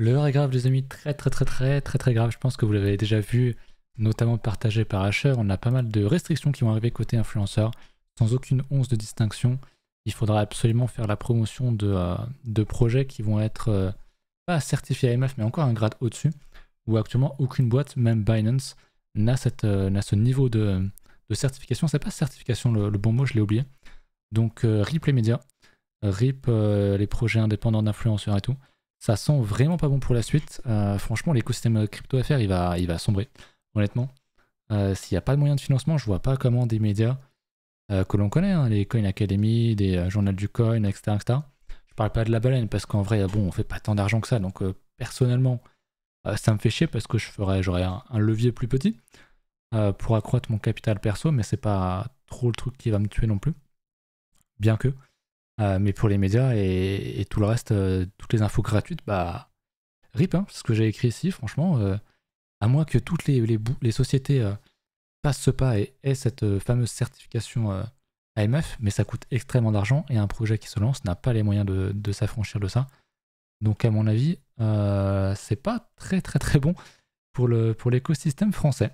L'heure est grave les amis, très grave. Je pense que vous l'avez déjà vu, notamment partagé par Asher. On a pas mal de restrictions qui vont arriver côté influenceur, sans aucune once de distinction. Il faudra absolument faire la promotion de projets qui vont être pas certifiés AMF, mais encore un grade au-dessus, où actuellement aucune boîte, même Binance, n'a ce niveau de certification. C'est pas certification le bon mot, je l'ai oublié. Donc RIP les médias, RIP les projets indépendants d'influenceurs et tout. Ça sent vraiment pas bon pour la suite. Franchement, l'écosystème crypto FR, il va sombrer, honnêtement. S'il n'y a pas de moyen de financement, je vois pas comment des médias que l'on connaît, hein, les Coin Academy, des journaux du coin, etc. Je parle pas de la baleine parce qu'en vrai, bon, on fait pas tant d'argent que ça. Donc personnellement, ça me fait chier parce que j'aurais un levier plus petit pour accroître mon capital perso, mais c'est pas trop le truc qui va me tuer non plus. Bien que. Mais pour les médias et tout le reste, toutes les infos gratuites, bah RIP, hein, c'est ce que j'ai écrit ici, franchement, à moins que toutes les sociétés passent ce pas et aient cette fameuse certification AMF, mais ça coûte extrêmement d'argent et un projet qui se lance n'a pas les moyens de s'affranchir de ça. Donc à mon avis, c'est pas très bon pour l'écosystème français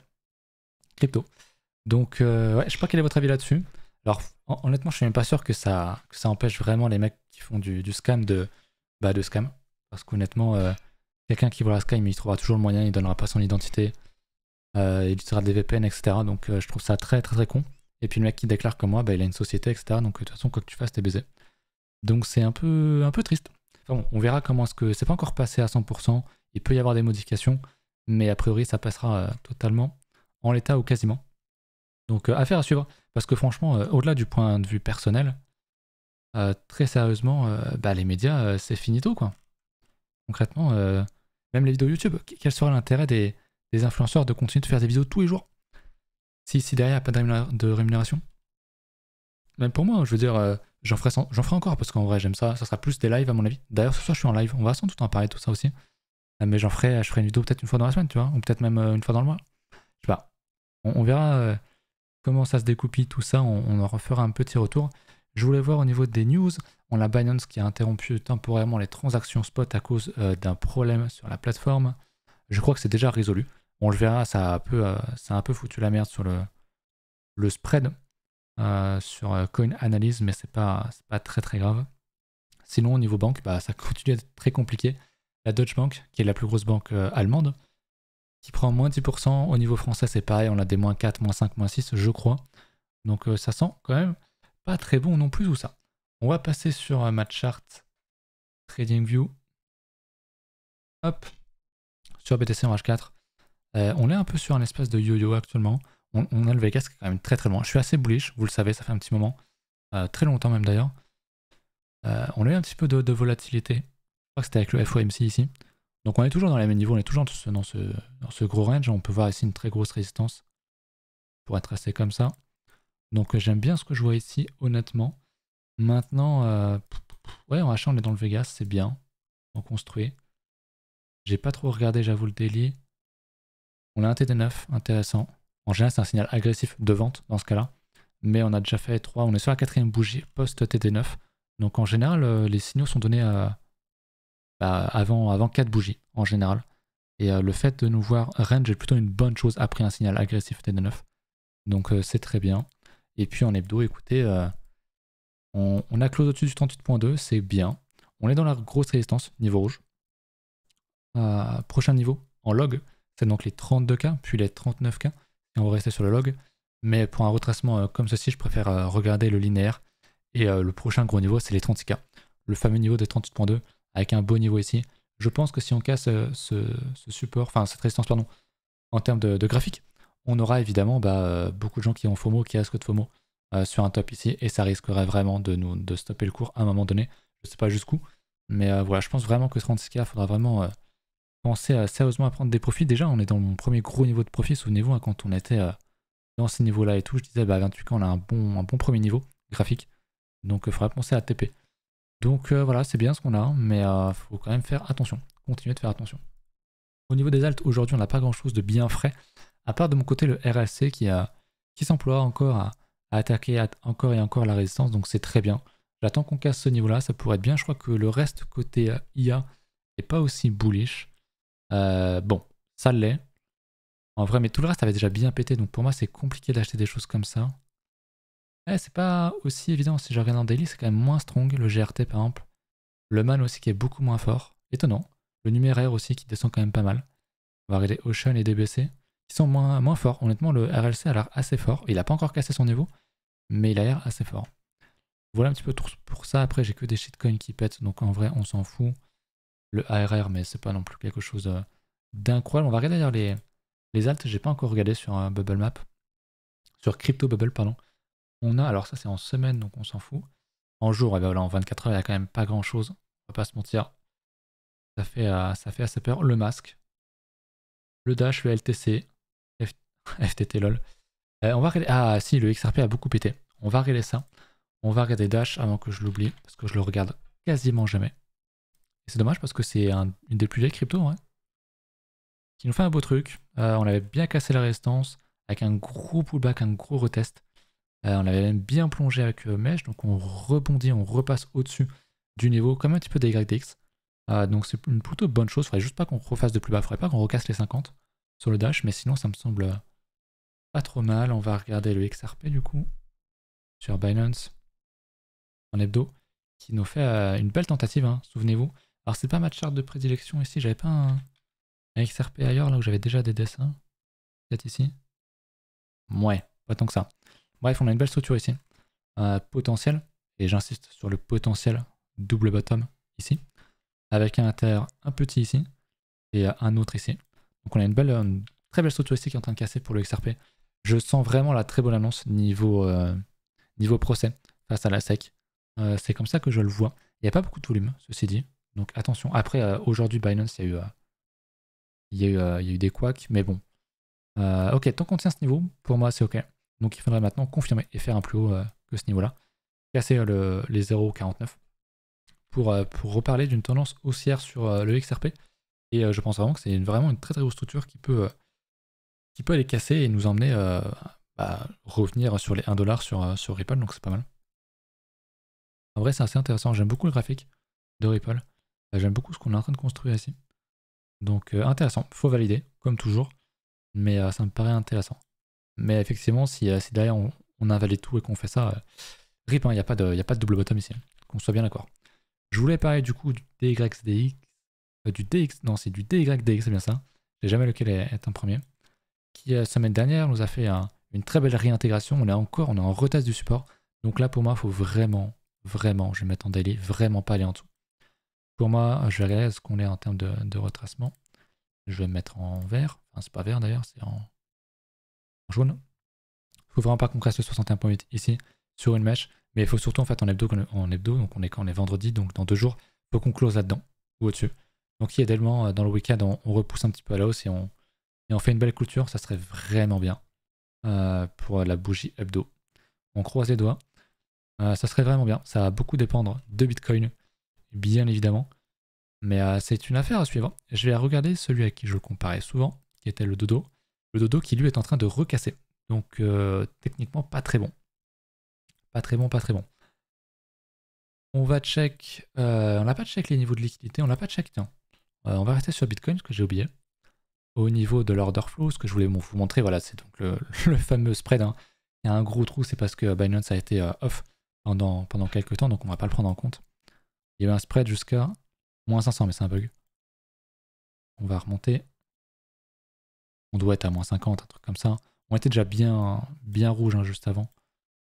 crypto. Donc ouais, je sais pas quel est votre avis là-dessus. Alors honnêtement, je suis même pas sûr que ça empêche vraiment les mecs qui font du scam de scam. Parce qu'honnêtement, quelqu'un qui voit la scam, il trouvera toujours le moyen, il donnera pas son identité, il utilisera des VPN, etc. Donc je trouve ça très con. Et puis le mec qui déclare comme moi, bah, il a une société, etc. Donc de toute façon, quoi que tu fasses, t'es baisé. Donc c'est un peu triste. Enfin bon, on verra comment est-ce que c'est pas encore passé à 100%. Il peut y avoir des modifications, mais a priori ça passera totalement en l'état ou quasiment. Donc affaire à suivre. Parce que franchement, au-delà du point de vue personnel, très sérieusement, bah, les médias, c'est finito quoi. Concrètement, même les vidéos YouTube, quel serait l'intérêt des influenceurs de continuer de faire des vidéos tous les jours si derrière il n'y a pas de rémunération? Même pour moi, je veux dire, j'en ferai encore parce qu'en vrai j'aime ça. Ça sera plus des lives à mon avis. D'ailleurs, ce soir je suis en live. On va sans doute en parler de tout ça aussi. Mais je ferai une vidéo peut-être une fois dans la semaine, tu vois, ou peut-être même une fois dans le mois. Je sais pas. On verra comment ça se découpille tout ça. On en refera un petit retour. Je voulais voir au niveau des news. On a Binance qui a interrompu temporairement les transactions spot à cause d'un problème sur la plateforme. Je crois que c'est déjà résolu. On le verra, ça a un peu foutu la merde sur le spread. Sur Coin Analyse, mais c'est pas très grave. Sinon, au niveau banque, bah, ça continue d'être très compliqué. La Deutsche Bank, qui est la plus grosse banque allemande, qui prend moins 10%. Au niveau français, c'est pareil, on a des moins 4, moins 5, moins 6, je crois. Donc ça sent quand même pas très bon non plus tout ça. On va passer sur ma chart TradingView. Hop, sur BTC en H4. On est un peu sur un espèce de yo-yo actuellement. On a le Vegas qui est quand même très loin. Je suis assez bullish, vous le savez, ça fait un petit moment. Très longtemps même d'ailleurs. On a eu un petit peu de volatilité. Je crois que c'était avec le FOMC ici. Donc on est toujours dans les mêmes niveaux, on est toujours dans ce gros range. On peut voir ici une très grosse résistance pour être resté comme ça. Donc j'aime bien ce que je vois ici, honnêtement. Maintenant, ouais, en achat, on est dans le Vegas, c'est bien. On construit. J'ai pas trop regardé, j'avoue, le daily. On a un TD9, intéressant. En général, c'est un signal agressif de vente dans ce cas-là. Mais on a déjà fait 3, on est sur la 4e bougie post-TD9. Donc en général, les signaux sont donnés avant 4 bougies, en général. Et le fait de nous voir range est plutôt une bonne chose après un signal agressif TD9. Donc c'est très bien. Et puis en hebdo, écoutez, on a close au-dessus du 38.2, c'est bien. On est dans la grosse résistance, niveau rouge. Prochain niveau, en log, c'est donc les 32K, puis les 39K. Et on va rester sur le log. Mais pour un retracement comme ceci, je préfère regarder le linéaire. Et le prochain gros niveau, c'est les 36K. Le fameux niveau des 38.2, avec un beau niveau ici. Je pense que si on casse ce support, enfin cette résistance, pardon, en termes de graphique, on aura évidemment beaucoup de gens qui ont FOMO, qui risquent de FOMO sur un top ici. Et ça risquerait vraiment de stopper le cours à un moment donné. Je ne sais pas jusqu'où. Mais voilà, je pense vraiment que 36K, il faudra vraiment penser sérieusement à prendre des profits. Déjà, on est dans mon premier gros niveau de profit. Souvenez-vous, hein, quand on était dans ces niveaux-là et tout, je disais 28K, on a un bon premier niveau graphique. Donc il faudra penser à TP. Donc voilà, c'est bien ce qu'on a, mais il faut quand même faire attention. Continuer de faire attention. Au niveau des alts, aujourd'hui, on n'a pas grand-chose de bien frais, à part de mon côté le RSC qui s'emploie encore à attaquer encore et encore la résistance, donc c'est très bien. J'attends qu'on casse ce niveau-là, ça pourrait être bien. Je crois que le reste côté IA et pas aussi bullish. Bon, ça l'est. En vrai, mais tout le reste avait déjà bien pété, donc pour moi c'est compliqué d'acheter des choses comme ça. C'est pas aussi évident, si je regarde en daily, c'est quand même moins strong, le GRT par exemple. Le man aussi qui est beaucoup moins fort, étonnant. Le numéraire aussi qui descend quand même pas mal. On va regarder Ocean et DBC, qui sont moins forts. Honnêtement, le RLC a l'air assez fort. Il a pas encore cassé son niveau, mais il a l'air assez fort. Voilà un petit peu tout pour ça. Après, j'ai que des shitcoins qui pètent, donc en vrai, on s'en fout. Le ARR, mais c'est pas non plus quelque chose d'incroyable. On va regarder d'ailleurs les alts, j'ai pas encore regardé sur Bubble Map. Sur Crypto Bubble, pardon. On a, alors ça c'est en semaine, donc on s'en fout. En jour, voilà, en 24 heures, il y a quand même pas grand chose. On va pas se mentir. Ça fait assez peur. Le masque, le Dash, le LTC, FTT lol. On va regarder. Ah si, le XRP a beaucoup pété. On va regarder ça. On va regarder Dash avant que je l'oublie, parce que je le regarde quasiment jamais. Et c'est dommage parce que c'est une des plus vieilles cryptos, ouais, qui nous fait un beau truc. On avait bien cassé la résistance, avec un gros pullback, un gros retest. On avait même bien plongé avec Mesh, donc on rebondit, on repasse au-dessus du niveau, comme un petit peu des YDX. Donc c'est une plutôt bonne chose. Faudrait juste pas qu'on refasse de plus bas, faudrait pas qu'on recasse les 50 sur le Dash, mais sinon ça me semble pas trop mal. On va regarder le XRP du coup, sur Binance, en hebdo, qui nous fait une belle tentative, hein, souvenez-vous. Alors c'est pas ma charte de prédilection ici, j'avais pas un XRP ailleurs, là où j'avais déjà des dessins. Peut-être ici. Ouais, pas tant que ça. Bref, on a une belle structure ici. Potentiel, et j'insiste sur le potentiel double bottom ici, avec un inter un petit ici, et un autre ici. Donc on a une très belle structure ici qui est en train de casser pour le XRP. Je sens vraiment la très bonne annonce niveau procès face à la SEC. C'est comme ça que je le vois. Il n'y a pas beaucoup de volume, ceci dit. Donc attention. Après, aujourd'hui, Binance, il y a eu des couacs, mais bon. Ok, tant qu'on tient ce niveau, pour moi, c'est ok. Donc il faudrait maintenant confirmer et faire un plus haut que ce niveau-là. Casser les 0,49 pour reparler d'une tendance haussière sur le XRP. Et je pense vraiment que c'est vraiment une très très grosse structure qui peut aller casser et nous emmener revenir sur les 1$ sur Ripple, donc c'est pas mal. En vrai, c'est assez intéressant. J'aime beaucoup le graphique de Ripple. J'aime beaucoup ce qu'on est en train de construire ici. Donc intéressant. Faut valider, comme toujours. Mais ça me paraît intéressant. Mais effectivement, si derrière on invalide tout et qu'on fait ça, RIP, il n'y a pas de double bottom ici. Qu'on soit bien d'accord. Je voulais parler du coup du DYDX. Du DX, non, c'est du DYDX, c'est bien ça. Je sais jamais lequel est en premier. Qui, semaine dernière, nous a fait une très belle réintégration. On est en retest du support. Donc là, pour moi, il faut vraiment, je vais mettre en daily, vraiment pas aller en dessous. Pour moi, je vais regarder ce qu'on est en termes de retracement. Je vais me mettre en vert. Enfin, c'est pas vert d'ailleurs, c'est en jaune. Il faut vraiment pas qu'on casse le 61.8 ici sur une mèche. Mais il faut surtout en fait en hebdo, donc on est vendredi, donc dans 2 jours, il faut qu'on close là-dedans ou au-dessus. Donc idéalement, dans le week-end, on repousse un petit peu à la hausse et on fait une belle clôture. Ça serait vraiment bien pour la bougie hebdo. On croise les doigts. Ça serait vraiment bien. Ça va beaucoup dépendre de Bitcoin, bien évidemment. Mais c'est une affaire à suivre. Je vais regarder celui avec qui je le comparais souvent, qui était le dodo. Le dodo qui lui est en train de recasser. Donc techniquement pas très bon. Pas très bon. On va check. On n'a pas check les niveaux de liquidité. On n'a pas check, tiens. On va rester sur Bitcoin, ce que j'ai oublié. Au niveau de l'order flow, ce que je voulais vous montrer, voilà, c'est donc le fameux spread. Hein. Il y a un gros trou, c'est parce que Binance a été off pendant quelques temps, donc on va pas le prendre en compte. Il y a eu un spread jusqu'à moins 500, mais c'est un bug. On va remonter. On doit être à moins 50, un truc comme ça. On était déjà bien rouge hein, juste avant.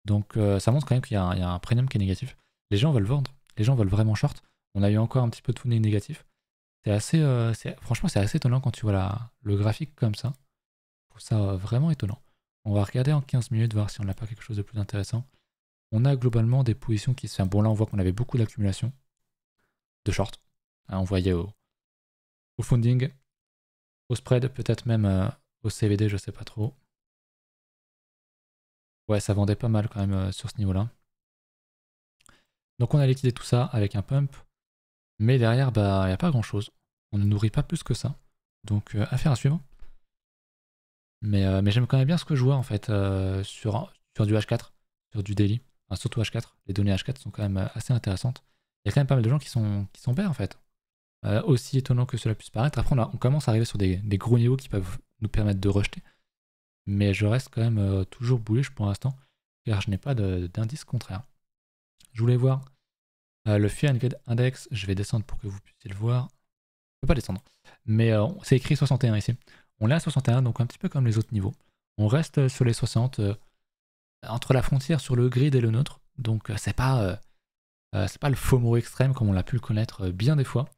Donc ça montre quand même qu'il y a un premium qui est négatif. Les gens veulent vendre. Les gens veulent vraiment short. On a eu encore un petit peu de tuning négatif. C'est assez, franchement, c'est assez étonnant quand tu vois le graphique comme ça. Je trouve ça vraiment étonnant. On va regarder en 15 minutes, voir si on n'a pas quelque chose de plus intéressant. On a globalement des positions qui se font. Bon, là, on voit qu'on avait beaucoup d'accumulation de short. On voyait au funding, au spread, peut-être même au CVD, je sais pas trop. Ouais, ça vendait pas mal quand même sur ce niveau-là. Donc on a liquidé tout ça avec un pump. Mais derrière, bah, il n'y a pas grand-chose. On ne nourrit pas plus que ça. Donc affaire à suivre. Mais j'aime quand même bien ce que je vois en fait sur du H4, sur du daily. Enfin, surtout H4. Les données H4 sont quand même assez intéressantes. Il y a quand même pas mal de gens qui sont bears en fait. Aussi étonnant que cela puisse paraître. Après, on commence à arriver sur des gros niveaux qui peuvent nous permettre de rejeter. Mais je reste quand même toujours bullish pour l'instant, car je n'ai pas d'indice contraire. Je voulais voir le Fear and Greed Index. Je vais descendre pour que vous puissiez le voir. Je peux pas descendre. Mais c'est écrit 61 ici. On est à 61, donc un petit peu comme les autres niveaux. On reste sur les 60, entre la frontière sur le grid et le nôtre. Donc c'est pas le FOMO extrême comme on l'a pu le connaître bien des fois.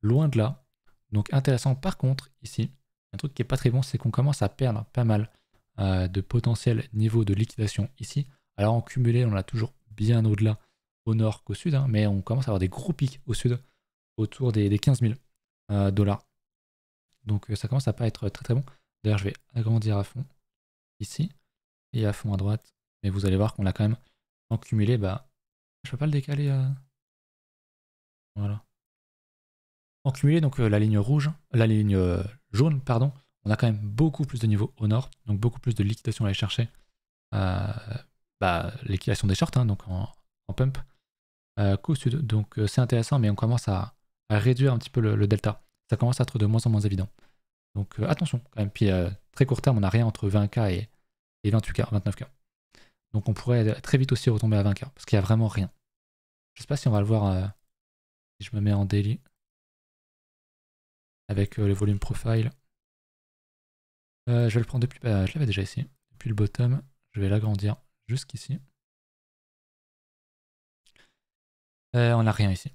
Loin de là. Donc intéressant. Par contre, ici, un truc qui est pas très bon, c'est qu'on commence à perdre pas mal de potentiel niveau de liquidation ici. Alors en cumulé, on a toujours bien au-delà au nord qu'au sud, hein, mais on commence à avoir des gros pics au sud, autour des 15 000 $. Donc ça commence à pas être très très bon. D'ailleurs, je vais agrandir à fond ici et à fond à droite. Mais vous allez voir qu'on a quand même en cumulé, je peux pas le décaler. Voilà. En cumulé, donc la ligne rouge, la ligne jaune, pardon, on a quand même beaucoup plus de niveaux au nord, donc beaucoup plus de liquidation à aller chercher. Liquidation des shorts, hein, donc en pump, qu'au sud. Donc c'est intéressant, mais on commence à réduire un petit peu le delta. Ça commence à être de moins en moins évident. Donc attention quand même. Puis très court terme, on n'a rien entre 20K et 28K, 29K. Donc on pourrait très vite aussi retomber à 20K, parce qu'il n'y a vraiment rien. Je sais pas si on va le voir si je me mets en daily avec le volume profile. Je vais le prendre depuis, je l'avais déjà ici, depuis le bottom, je vais l'agrandir jusqu'ici. On n'a rien ici.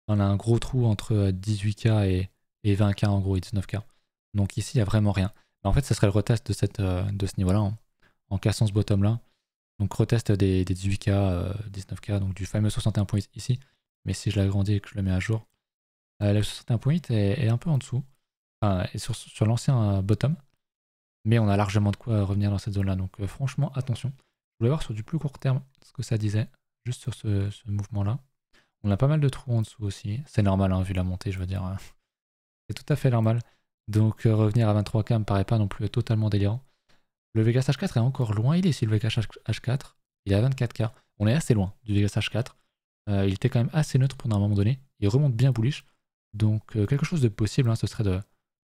On a un gros trou entre 18K et 20K en gros et 19K. Donc ici il n'y a vraiment rien. Mais en fait ça serait le retest de ce niveau là, hein, en cassant ce bottom là. Donc retest des 18K, 19K, donc du fameux 61.8 ici. Mais si je l'agrandis et que je le mets à jour, le 61.8 est un peu en dessous, et sur l'ancien bottom. Mais on a largement de quoi revenir dans cette zone-là. Donc franchement, attention. Je voulais voir sur du plus court terme ce que ça disait, juste sur ce mouvement-là. On a pas mal de trous en dessous aussi. C'est normal, hein, vu la montée, je veux dire. C'est tout à fait normal. Donc revenir à 23K me paraît pas non plus totalement délirant. Le Vegas H4 est encore loin. Il est ici, le Vegas H4. Il est à 24K. On est assez loin du Vegas H4. Il était quand même assez neutre pendant un moment donné. Il remonte bien bullish. Donc quelque chose de possible, hein, ce serait de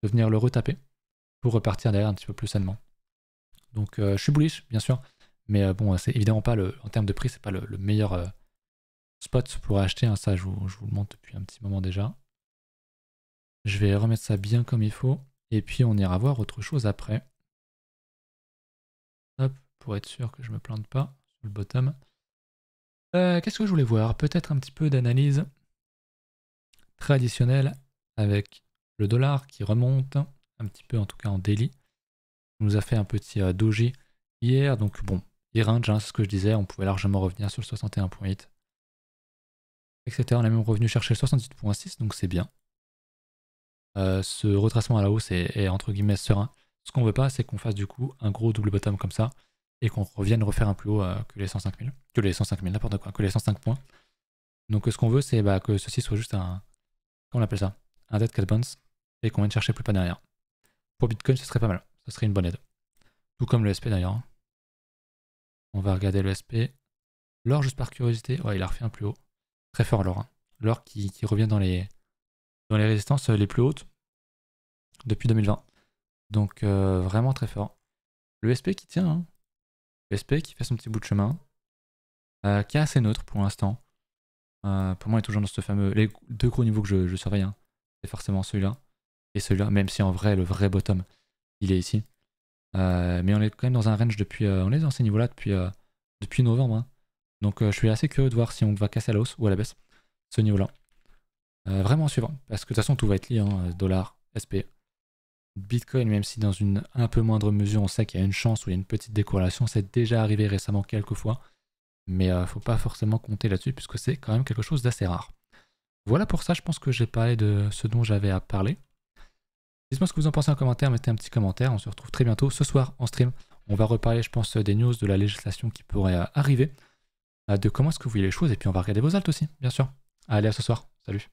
venir le retaper pour repartir derrière un petit peu plus sainement. Donc je suis bullish, bien sûr. Mais bon, c'est évidemment pas en termes de prix, c'est pas le meilleur spot pour acheter. Hein, ça, je vous le montre depuis un petit moment déjà. Je vais remettre ça bien comme il faut. Et puis on ira voir autre chose après. Hop, pour être sûr que je me plante pas sur le bottom. Qu'est-ce que je voulais voir? Peut-être un petit peu d'analyse traditionnelle avec le dollar qui remonte, un petit peu en tout cas en daily. On nous a fait un petit doji hier, donc bon, il range, hein, c'est ce que je disais, on pouvait largement revenir sur le 61.8, etc. On a même revenu chercher le 78.6, donc c'est bien. Ce retracement à la hausse est entre guillemets serein. Ce qu'on veut pas, c'est qu'on fasse du coup un gros double bottom comme ça et qu'on revienne refaire un plus haut que les 105 000. Que les 105 000, n'importe quoi, que les 105 points. Donc ce qu'on veut, c'est que ceci soit juste un... Comment on appelle ça? Un dead cat bounce et qu'on vienne chercher plus pas derrière. Pour Bitcoin, ce serait pas mal. Ce serait une bonne aide. Tout comme le SP d'ailleurs. On va regarder le SP. L'or, juste par curiosité, ouais, il a refait un plus haut. Très fort l'or. Hein. L'or qui revient dans les résistances les plus hautes depuis 2020. Donc vraiment très fort. Le SP qui tient, hein. Le SP qui fait son petit bout de chemin, qui est assez neutre pour l'instant. Pour moi, il est toujours dans ce fameux... Les deux gros niveaux que je surveille, hein, c'est forcément celui-là et celui-là, même si en vrai, le vrai bottom, il est ici. Mais on est quand même dans un range depuis... on est dans ces niveaux-là depuis novembre. Hein. Donc je suis assez curieux de voir si on va casser à la hausse ou à la baisse, ce niveau-là. Vraiment suivant, parce que de toute façon, tout va être lié, hein, dollar, SP. Bitcoin, même si dans une un peu moindre mesure, on sait qu'il y a une chance ou il y a une petite décorrélation, c'est déjà arrivé récemment quelques fois. Mais faut pas forcément compter là-dessus, puisque c'est quand même quelque chose d'assez rare. Voilà pour ça, je pense que j'ai parlé de ce dont j'avais à parler. Dites-moi ce que vous en pensez en commentaire, mettez un petit commentaire, on se retrouve très bientôt ce soir en stream. On va reparler, je pense, des news, de la législation qui pourrait arriver, de comment est-ce que vous voyez les choses, et puis on va regarder vos alts aussi, bien sûr. Allez, à ce soir, salut.